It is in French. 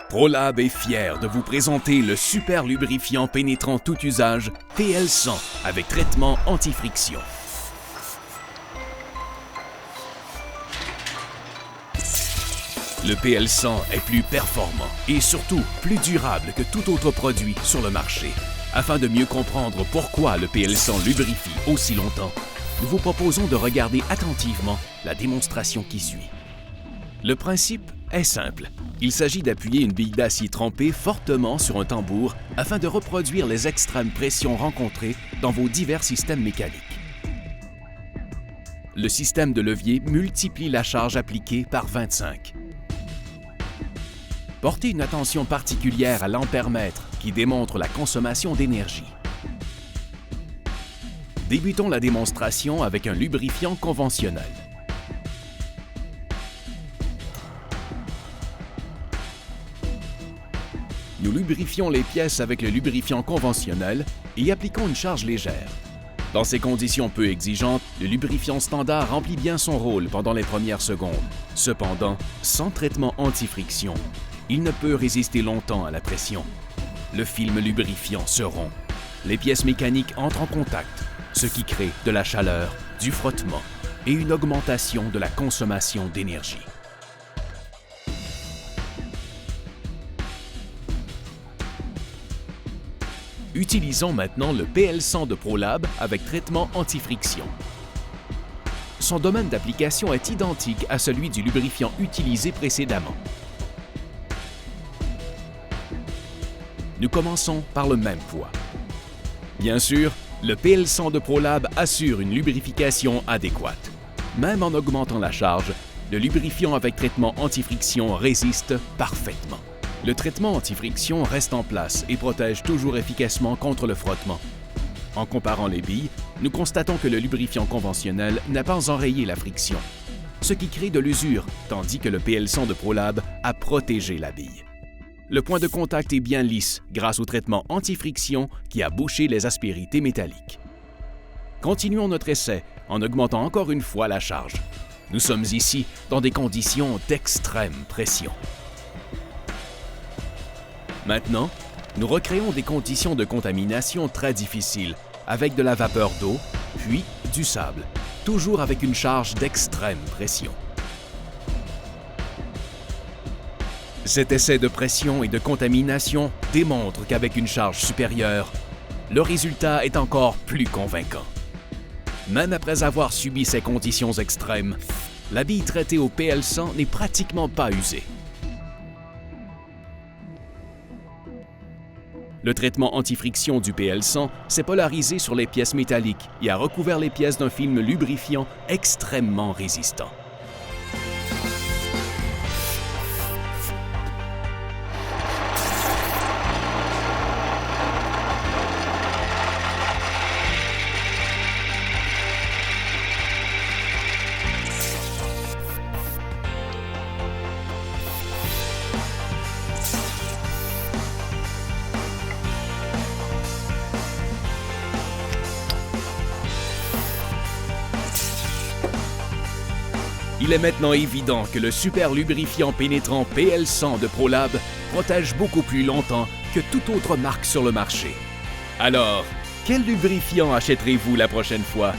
ProLab est fier de vous présenter le super lubrifiant pénétrant tout usage PL100 avec traitement anti-friction. Le PL100 est plus performant et surtout plus durable que tout autre produit sur le marché. Afin de mieux comprendre pourquoi le PL100 lubrifie aussi longtemps, nous vous proposons de regarder attentivement la démonstration qui suit. Le principe est simple. Il s'agit d'appuyer une bille d'acier trempée fortement sur un tambour afin de reproduire les extrêmes pressions rencontrées dans vos divers systèmes mécaniques. Le système de levier multiplie la charge appliquée par 25. Portez une attention particulière à l'ampèremètre qui démontre la consommation d'énergie. Débutons la démonstration avec un lubrifiant conventionnel. Nous lubrifions les pièces avec le lubrifiant conventionnel et appliquons une charge légère. Dans ces conditions peu exigeantes, le lubrifiant standard remplit bien son rôle pendant les premières secondes. Cependant, sans traitement anti-friction, il ne peut résister longtemps à la pression. Le film lubrifiant se rompt. Les pièces mécaniques entrent en contact, ce qui crée de la chaleur, du frottement et une augmentation de la consommation d'énergie. Utilisons maintenant le PL100 de ProLab avec traitement anti-friction. Son domaine d'application est identique à celui du lubrifiant utilisé précédemment. Nous commençons par le même poids. Bien sûr, le PL100 de ProLab assure une lubrification adéquate. Même en augmentant la charge, le lubrifiant avec traitement anti-friction résiste parfaitement. Le traitement anti-friction reste en place et protège toujours efficacement contre le frottement. En comparant les billes, nous constatons que le lubrifiant conventionnel n'a pas enrayé la friction, ce qui crée de l'usure, tandis que le PL100 de ProLab a protégé la bille. Le point de contact est bien lisse grâce au traitement anti-friction qui a bouché les aspérités métalliques. Continuons notre essai en augmentant encore une fois la charge. Nous sommes ici dans des conditions d'extrême pression. Maintenant, nous recréons des conditions de contamination très difficiles avec de la vapeur d'eau, puis du sable, toujours avec une charge d'extrême pression. Cet essai de pression et de contamination démontre qu'avec une charge supérieure, le résultat est encore plus convaincant. Même après avoir subi ces conditions extrêmes, la bille traitée au PL100 n'est pratiquement pas usée. Le traitement anti-friction du PL100 s'est polarisé sur les pièces métalliques et a recouvert les pièces d'un film lubrifiant extrêmement résistant. Il est maintenant évident que le super lubrifiant pénétrant PL100 de ProLab protège beaucoup plus longtemps que toute autre marque sur le marché. Alors, quel lubrifiant achèterez-vous la prochaine fois?